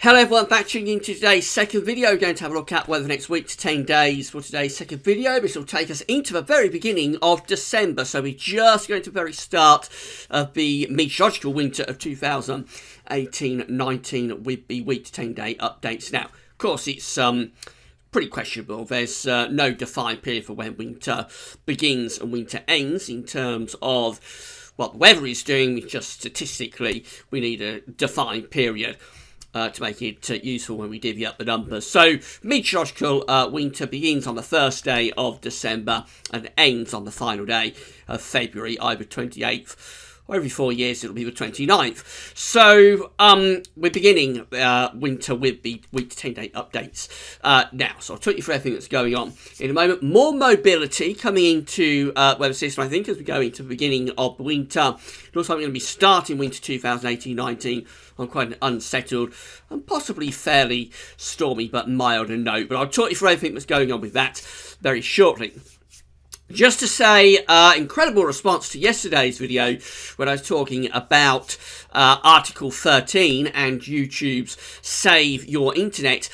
Hello everyone, back tuning in to today's second video. We're going to have a look at weather next week to 10 days for today's second video. This will take us into the very beginning of December. So we're just going to the very start of the meteorological winter of 2018-19 with the week to 10 day updates. Now, of course, it's pretty questionable. There's no defined period for when winter begins and winter ends in terms of what the weather is doing. It's just statistically, we need a defined period to make it useful when we divvy up the numbers. So, meteorological winter begins on the first day of December and ends on the final day of February, either 28th or every 4 years it'll be the 29th. So, we're beginning winter with the week to 10 day updates now. So, I'll talk you through everything that's going on in a moment. More mobility coming into weather system, I think, as we go into the beginning of the winter. It looks like we're going to be starting winter 2018-19 on quite an unsettled and possibly fairly stormy but milder note. But I'll talk you through everything that's going on with that very shortly. Just to say, incredible response to yesterday's video when I was talking about Article 13 and YouTube's Save Your Internet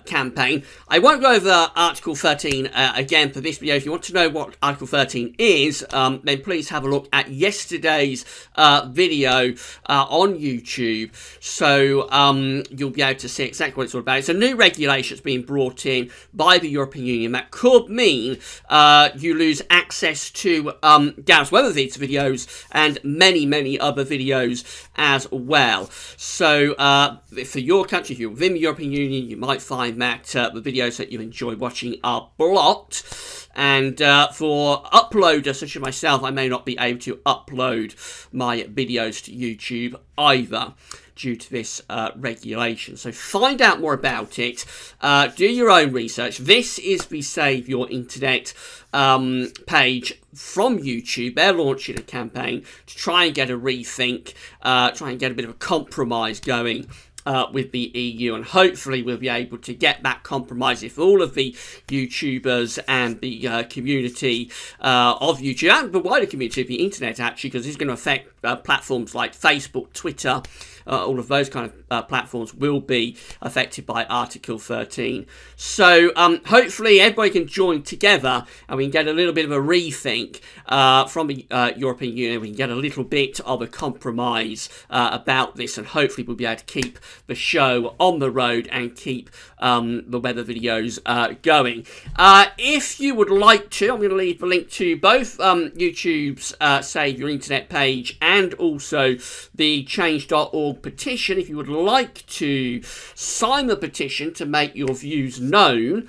campaign. I won't go over Article 13 again for this video. If you want to know what Article 13 is, then please have a look at yesterday's video on YouTube. So you'll be able to see exactly what it's all about. It's a new regulation that's being brought in by the European Union that could mean you lose access to Gaz Weathervid's videos and many other videos as well. So for your country, if you're within the European Union, you might find that the videos that you enjoy watching are blocked. And for uploaders such as myself, I may not be able to upload my videos to YouTube either, due to this regulation. So find out more about it. Do your own research. This is the Save Your Internet page from YouTube. They're launching a campaign to try and get a rethink, try and get a bit of a compromise going with the EU, and hopefully we'll be able to get that compromise if all of the YouTubers and the community of YouTube and the wider community of the internet, actually, because this is going to affect platforms like Facebook, Twitter, all of those kind of platforms will be affected by Article 13. So hopefully everybody can join together and we can get a little bit of a rethink from the European Union. We can get a little bit of a compromise about this, and hopefully we'll be able to keep the show on the road and keep the weather videos going. If you would like to, I'm going to leave the link to both YouTube's Save Your Internet page and also the change.org petition. If you would like to sign the petition to make your views known,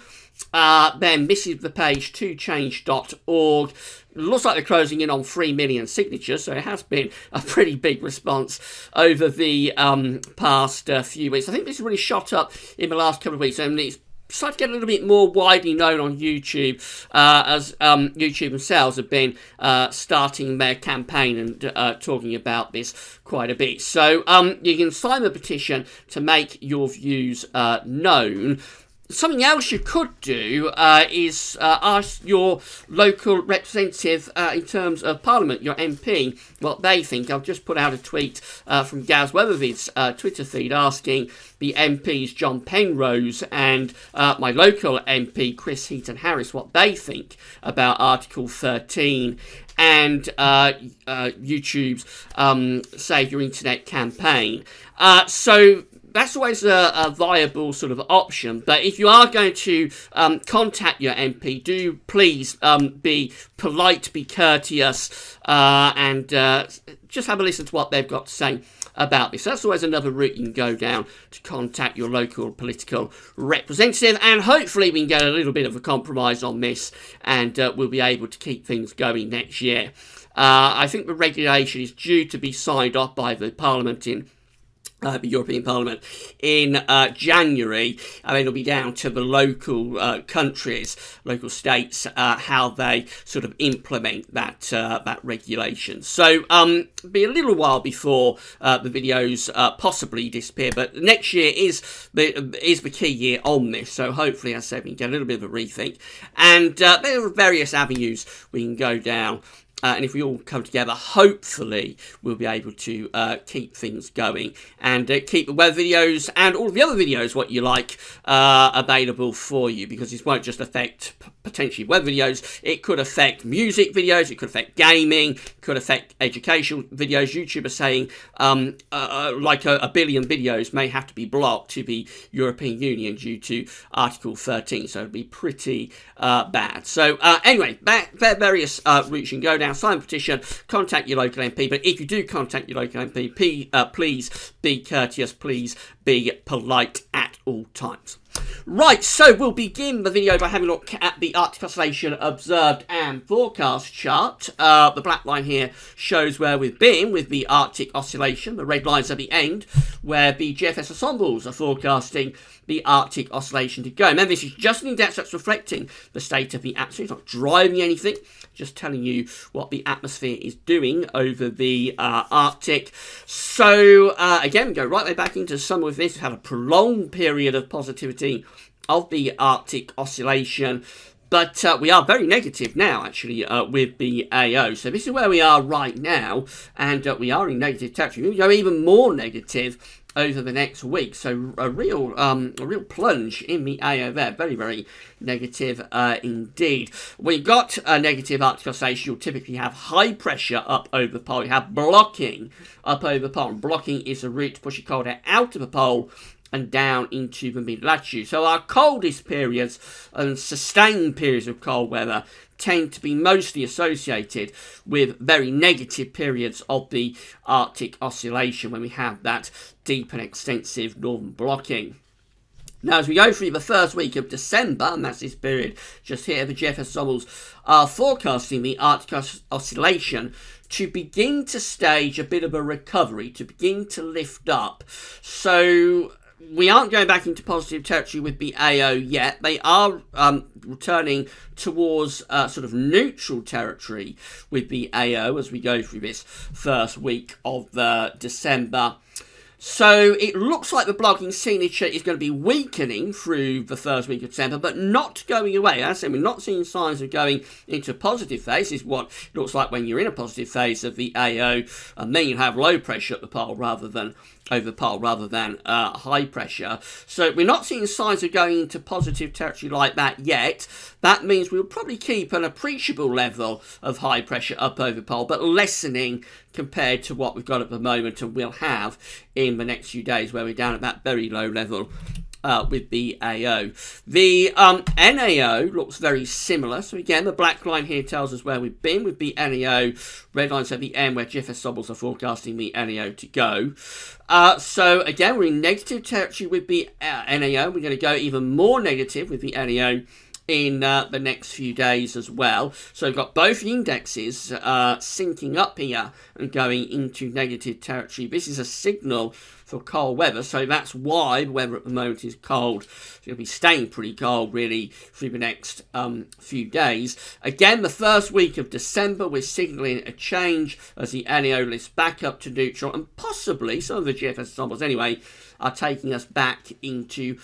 then this is the page to change.org. Looks like they're closing in on 3 million signatures, so it has been a pretty big response over the past few weeks. I think this has really shot up in the last couple of weeks, and it's started to get a little bit more widely known on YouTube as YouTube themselves have been starting their campaign and talking about this quite a bit. So you can sign the petition to make your views known. Something else you could do is ask your local representative in terms of Parliament, your MP, what they think. I've just put out a tweet from Gaz Weathervid's Twitter feed asking the MPs John Penrose and my local MP Chris Heaton-Harris what they think about Article 13 and YouTube's Save Your Internet campaign. So that's always a viable sort of option. But if you are going to contact your MP, do please be polite, be courteous, and just have a listen to what they've got to say about this. That's always another route you can go down to contact your local political representative, and hopefully we can get a little bit of a compromise on this, and we'll be able to keep things going next year. I think the regulation is due to be signed off by the Parliament in the European Parliament in January, and it'll be down to the local countries, local states, how they sort of implement that that regulation. So it'll be a little while before the videos possibly disappear, but next year is the key year on this. So hopefully, as I said, we can get a little bit of a rethink, and there are various avenues we can go down and if we all come together, hopefully we'll be able to keep things going and keep the weather videos and all the other videos, what you like, available for you, because this won't just affect potentially web videos, it could affect music videos, it could affect gaming, it could affect educational videos. YouTube are saying like a billion videos may have to be blocked to the European Union due to Article 13, so it'll be pretty bad. So anyway, various routes you can go down, sign a petition, contact your local MP, but if you do contact your local MP, please be courteous, please be polite at all times. Right, so we'll begin the video by having a look at the Arctic Oscillation Observed and Forecast chart. The black line here shows where we've been with the Arctic Oscillation. The red lines at the end where the GFS ensembles are forecasting the Arctic Oscillation to go. Remember, this is just an index that's reflecting the state of the atmosphere. It's not driving anything, just telling you what the atmosphere is doing over the Arctic. So again, we go right way back into summer with this. We've had a prolonged period of positivity of the Arctic Oscillation, but we are very negative now, actually, with the AO. So this is where we are right now, and we are in negative territory. We'll go even more negative over the next week. So a real plunge in the AO there. Very, very negative indeed. When you've got a negative Arctic Oscillation, you'll typically have high pressure up over the pole. You have blocking up over the pole. And blocking is a route to push your cold air out of the pole and down into the mid-latitude. So our coldest periods and sustained periods of cold weather tend to be mostly associated with very negative periods of the Arctic Oscillation when we have that deep and extensive northern blocking. Now, as we go through the first week of December, and that's this period just here, the GFS ensembles are forecasting the Arctic Oscillation to begin to stage a bit of a recovery, to begin to lift up. So we aren't going back into positive territory with the AO yet. They are returning towards sort of neutral territory with the AO as we go through this first week of December. So it looks like the blocking signature is going to be weakening through the first week of December, but not going away. As I said, we're not seeing signs of going into a positive phase. This is what it looks like when you're in a positive phase of the AO, and then you have low pressure at the pole rather than over the pole rather than high pressure. So we're not seeing signs of going into positive territory like that yet. That means we'll probably keep an appreciable level of high pressure up over the pole, but lessening compared to what we've got at the moment and we'll have in the next few days, where we're down at that very low level with the AO. The NAO looks very similar. So again, the black line here tells us where we've been with the NAO. Red lines at the end where GFS ensembles are forecasting the NAO to go. So again, we're in negative territory with the NAO. We're going to go even more negative with the NAO in the next few days as well. So we've got both indexes syncing up here and going into negative territory. This is a signal for cold weather, so that's why the weather at the moment is cold. It'll be staying pretty cold really through the next few days. Again, the first week of December, we're signalling a change as the NAO lifts back up to neutral, and possibly some of the GFS ensembles anyway are taking us back into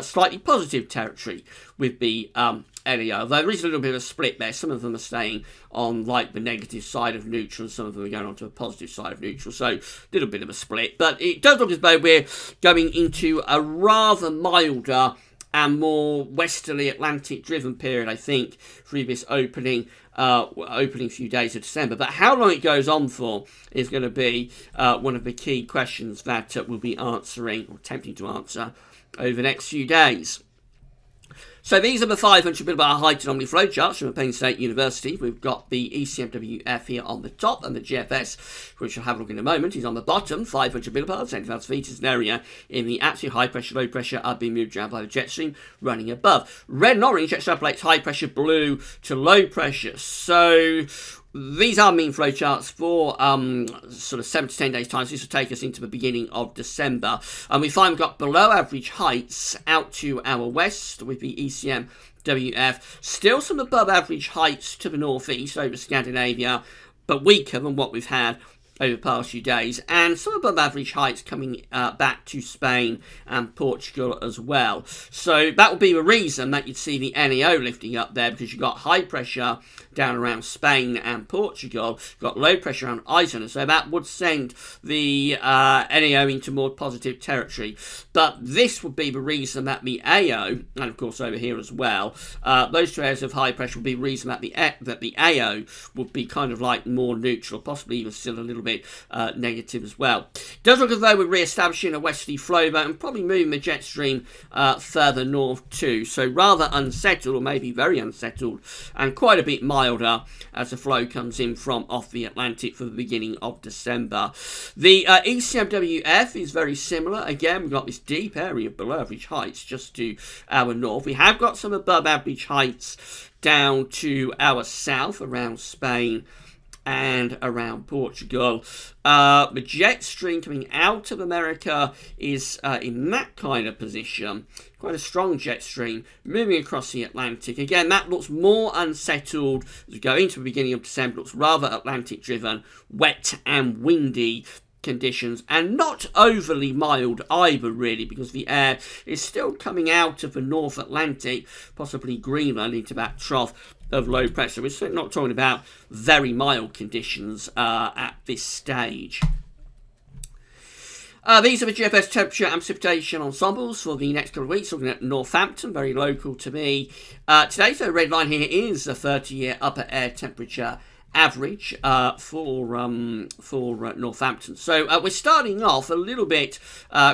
slightly positive territory with the NAO. Although there is a little bit of a split there. Some of them are staying on like the negative side of neutral, and some of them are going on to the positive side of neutral. So a little bit of a split. But it does look as though we're going into a rather milder and more westerly Atlantic driven period, I think, through this opening few days of December. But how long it goes on for is going to be one of the key questions that we'll be answering, or attempting to answer, over the next few days. So these are the 500 millibar height anomaly flowcharts from Penn State University. We've got the ECMWF here on the top, and the GFS, which we'll have a look in a moment, is on the bottom. 500 millibars, 10,000 feet is an area in the absolute high pressure, low pressure are being moved around by the jet stream running above. Red and orange extrapolates high pressure, blue to low pressure. So these are mean flowcharts for sort of 7 to 10 days time. So this will take us into the beginning of December. And we find we've got below average heights out to our west with the ECMWF. Still some above average heights to the northeast over Scandinavia, but weaker than what we've had over the past few days, and some above average heights coming back to Spain and Portugal as well. So that will be the reason that you'd see the NEO lifting up there, because you've got high pressure down around Spain and Portugal, you've got low pressure on Iceland, so that would send the NEO into more positive territory. But this would be the reason that the AO, and of course over here as well, those two areas of high pressure would be the reason that the AO would be kind of like more neutral, possibly even still a little bit negative as well. It does look as though we're re-establishing a westerly flow though, and probably moving the jet stream further north too. So rather unsettled, or maybe very unsettled, and quite a bit milder as the flow comes in from off the Atlantic for the beginning of December. The ECMWF is very similar. Again, we've got this deep area of below average heights just to our north. We have got some above average heights down to our south around Spain and around Portugal. The jet stream coming out of America is in that kind of position. Quite a strong jet stream moving across the Atlantic. Again, that looks more unsettled as we go into the beginning of December. Looks rather Atlantic driven, wet and windy conditions, and not overly mild either really, because the air is still coming out of the North Atlantic, possibly Greenland, into that trough of low pressure. We're certainly not talking about very mild conditions at this stage. These are the GFS temperature and precipitation ensembles for the next couple of weeks. Looking at Northampton, very local to me. Today, so the red line here is the 30-year upper air temperature average for Northampton. So we're starting off a little bit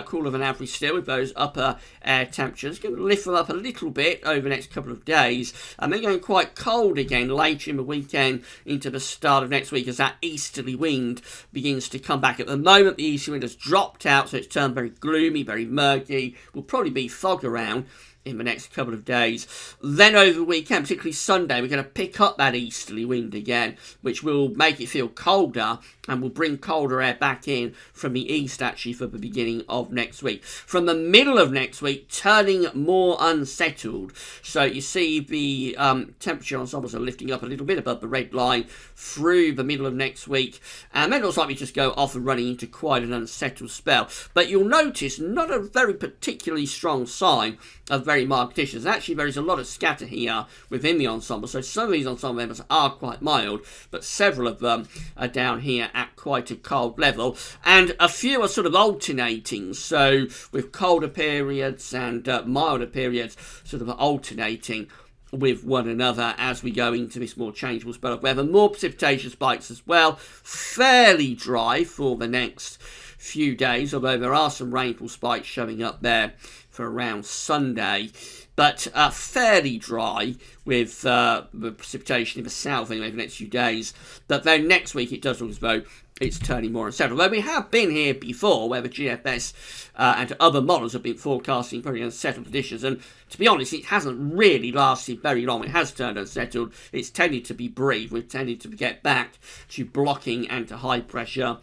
cooler than average still with those upper air temperatures. Going to lift them up a little bit over the next couple of days, and then going quite cold again later in the weekend into the start of next week as that easterly wind begins to come back. At the moment, the easterly wind has dropped out, so it's turned very gloomy, very murky. Will probably be fog around in the next couple of days. Then over the weekend, particularly Sunday, we're going to pick up that easterly wind again, which will make it feel colder and will bring colder air back in from the east actually for the beginning of next week. From the middle of next week, turning more unsettled. So you see the temperature ensembles are lifting up a little bit above the red line through the middle of next week, and then it looks like we just go off and running into quite an unsettled spell. But you'll notice not a very particularly strong sign of very mild conditions. Actually, there is a lot of scatter here within the ensemble, so some of these ensemble members are quite mild, but several of them are down here at quite a cold level, and a few are sort of alternating, so with colder periods and milder periods sort of alternating with one another as we go into this more changeable spell of weather. More precipitation spikes as well. Fairly dry for the next few days, although there are some rainfall spikes showing up there for around Sunday, but fairly dry with the precipitation in the south anyway for the next few days. But then next week it does look as though it's turning more unsettled. Although we have been here before where the GFS and other models have been forecasting very unsettled conditions, and to be honest, it hasn't really lasted very long. It has turned unsettled. It's tended to be brief. We've tended to get back to blocking and to high pressure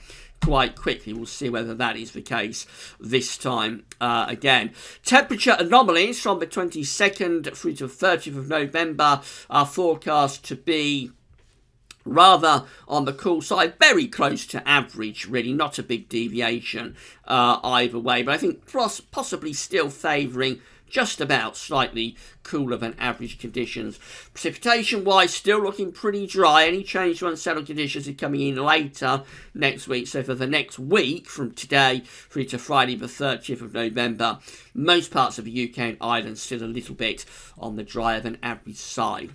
quite quickly. We'll see whether that is the case this time again. Temperature anomalies from the 22nd through to the 30th of November are forecast to be rather on the cool side, very close to average really, not a big deviation either way, but I think possibly still favouring just about slightly cooler than average conditions. Precipitation wise, still looking pretty dry. Any change to unsettled conditions is coming in later next week. So for the next week, from today through to Friday the 30th of November, most parts of the UK and Ireland still a little bit on the drier than average side.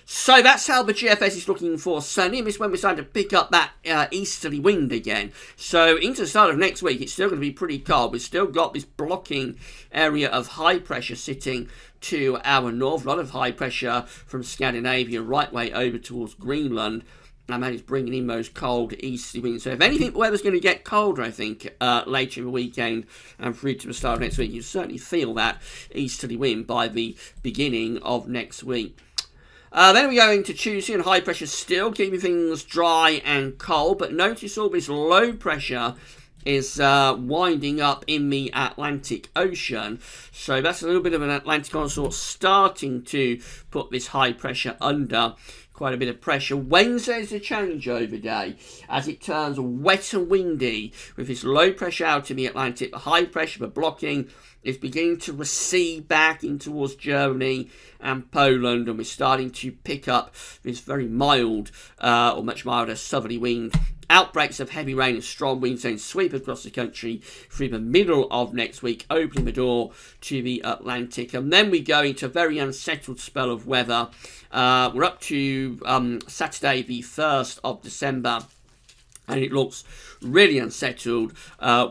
So that's how the GFS is looking for Sunday, and this is when we're starting to pick up that easterly wind again. So into the start of next week, it's still going to be pretty cold. We've still got this blocking area of high pressure sitting to our north. A lot of high pressure from Scandinavia right way over towards Greenland. And that is bringing in those cold easterly winds. So if anything, the weather's going to get colder, I think, later in the weekend and through to the start of next week. You certainly feel that easterly wind by the beginning of next week. Then we go into Tuesday, and high pressure still keeping things dry and cold, but notice all this low pressure is winding up in the Atlantic Ocean. So that's a little bit of an Atlantic onslaught starting to put this high pressure under quite a bit of pressure. Wednesday's a changeover day as it turns wet and windy with this low pressure out in the Atlantic. The high pressure for blocking is beginning to recede back in towards Germany and Poland, and we're starting to pick up this very mild or much milder southerly wind. Outbreaks of heavy rain and strong winds then sweep across the country through the middle of next week, opening the door to the Atlantic. And then we go into a very unsettled spell of weather. We're up to Saturday, the 1st of December. And it looks really unsettled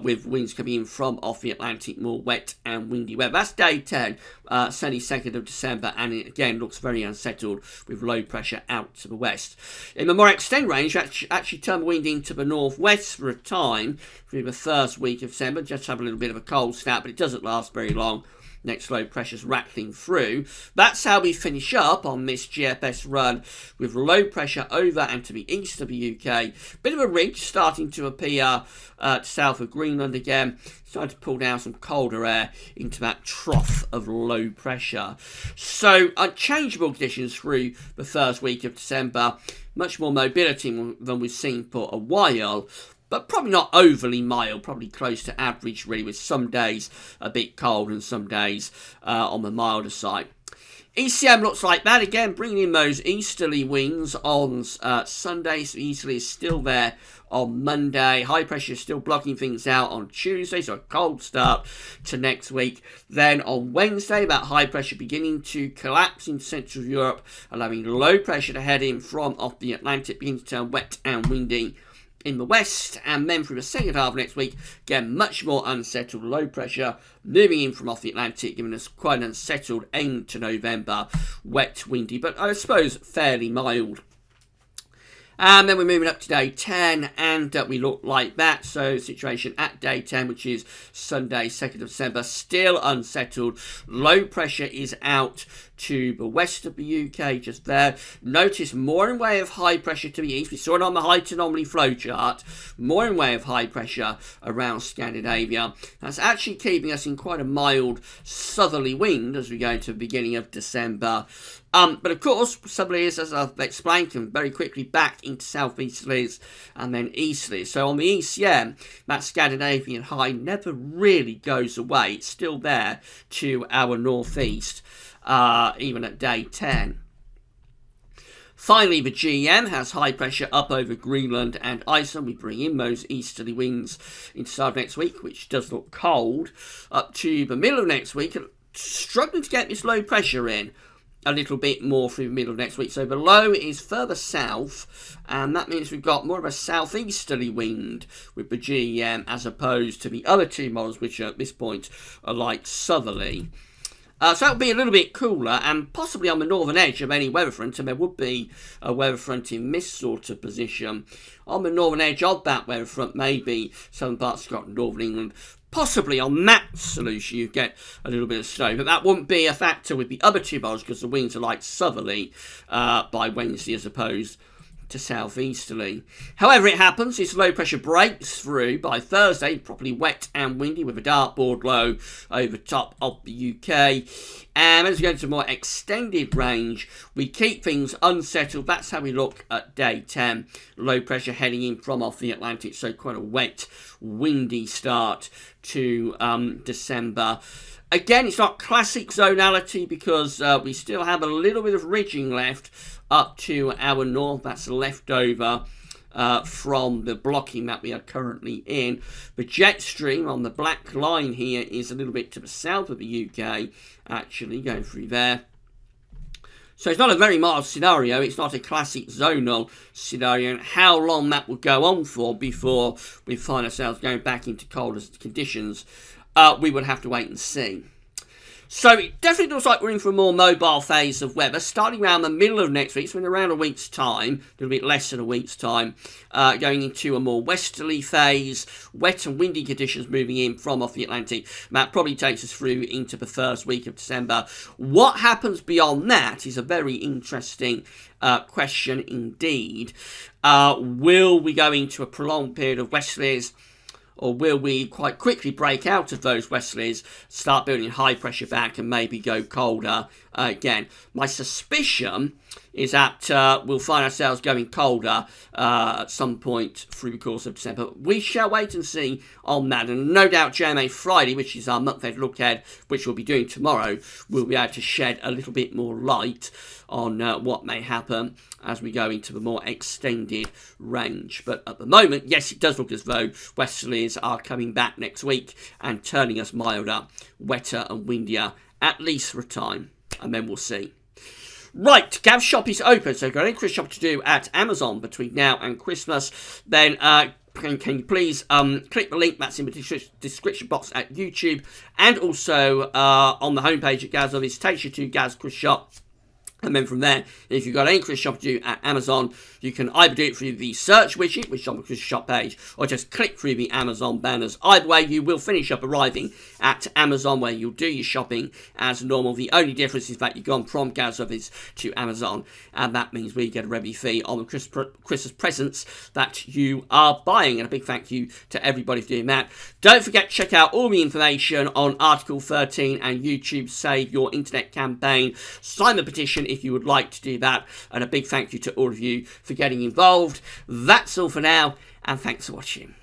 with winds coming in from off the Atlantic, more wet and windy weather. That's day 10, sunny 2nd of December, and it again looks very unsettled with low pressure out to the west. In the more extended range, actually turn the wind into the northwest for a time through the first week of December. Just have a little bit of a cold snap, but it doesn't last very long. Next low pressure's rattling through. That's how we finish up on this GFS run with low pressure over and to the east of the UK. Bit of a ridge starting to appear south of Greenland again. Starting to pull down some colder air into that trough of low pressure. So unchangeable conditions through the first week of December. Much more mobility than we've seen for a while. But probably not overly mild, probably close to average really, with some days a bit cold and some days on the milder side. ECM looks like that again, bringing in those easterly winds on Sunday. So easterly is still there on Monday. High pressure is still blocking things out on Tuesday, so a cold start to next week. Then on Wednesday, that high pressure beginning to collapse in Central Europe, allowing low pressure to head in from off the Atlantic, beginning to turn wet and windy in the west, and then through the second half of next week, again, much more unsettled low pressure moving in from off the Atlantic, giving us quite an unsettled end to November. Wet, windy, but I suppose fairly mild. And then we're moving up to day 10, and we look like that. So situation at day 10, which is Sunday, 2nd of December, still unsettled. Low pressure is out to the west of the UK, just there. Notice more in way of high pressure to the east. We saw it on the height anomaly flow chart. More in way of high pressure around Scandinavia. That's actually keeping us in quite a mild southerly wind as we go into the beginning of December. But of course, southerlies, as I've explained, can very quickly back into southeasterlies and then easterlies. So on the ECM, that Scandinavian high never really goes away. It's still there to our northeast, even at day 10. Finally, the GEM has high pressure up over Greenland and Iceland. We bring in those easterly winds inside next week, which does look cold. Up to the middle of next week, struggling to get this low pressure in a little bit more through the middle of next week. So the low is further south, and that means we've got more of a southeasterly wind with the GEM as opposed to the other two models, which at this point are like southerly. So that'll be a little bit cooler and possibly on the northern edge of any weather front, and there would be a weather front in this sort of position. On the northern edge of that weather front, maybe southern parts of Scotland, northern England. Possibly on that solution you get a little bit of snow, but that wouldn't be a factor with the other two models because the winds are like southerly by Wednesday as opposed to southeasterly. However it happens, this low pressure breaks through by Thursday, properly wet and windy with a dartboard low over top of the UK. And as we go into a more extended range, we keep things unsettled. That's how we look at day 10. Low pressure heading in from off the Atlantic, so quite a wet, windy start to December. Again, it's not classic zonality because we still have a little bit of ridging left up to our north. That's left over from the blocking that we are currently in. The jet stream on the black line here is a little bit to the south of the UK, actually, going through there. So it's not a very mild scenario. It's not a classic zonal scenario. And how long that will go on for before we find ourselves going back into colder conditions, we would have to wait and see. So it definitely looks like we're in for a more mobile phase of weather, starting around the middle of next week, so in around a week's time, a little bit less than a week's time, going into a more westerly phase, wet and windy conditions moving in from off the Atlantic. And that probably takes us through into the first week of December. What happens beyond that is a very interesting question indeed. Will we go into a prolonged period of westerlies, or will we quite quickly break out of those westerlies, start building high pressure back and maybe go colder again? My suspicion is that we'll find ourselves going colder at some point through the course of December. We shall wait and see on that. And no doubt JMA Friday, which is our month-end look ahead, which we'll be doing tomorrow, will be able to shed a little bit more light on what may happen as we go into the more extended range. But at the moment, yes, it does look as though westerlies are coming back next week and turning us milder, wetter and windier, at least for a time. And then we'll see. Right, Gav Shop is open, so if you've got any Christmas shop to do at Amazon between now and Christmas, then can you please click the link that's in the description box at YouTube, and also on the homepage at Gav's Office, takes you to Gav's Christmas Shop. And then from there, if you've got any Christmas shop to do at Amazon, you can either do it through the search widget, which is on the Christmas shop page, or just click through the Amazon banners. Either way, you will finish up arriving at Amazon, where you'll do your shopping as normal. The only difference is that you've gone from Gav's Office to Amazon, and that means we get a revenue fee on the Christmas presents that you are buying. And a big thank you to everybody for doing that. Don't forget to check out all the information on Article 13 and YouTube Save Your Internet campaign. Sign the petition if you would like to do that, and a big thank you to all of you for getting involved. That's all for now, and thanks for watching.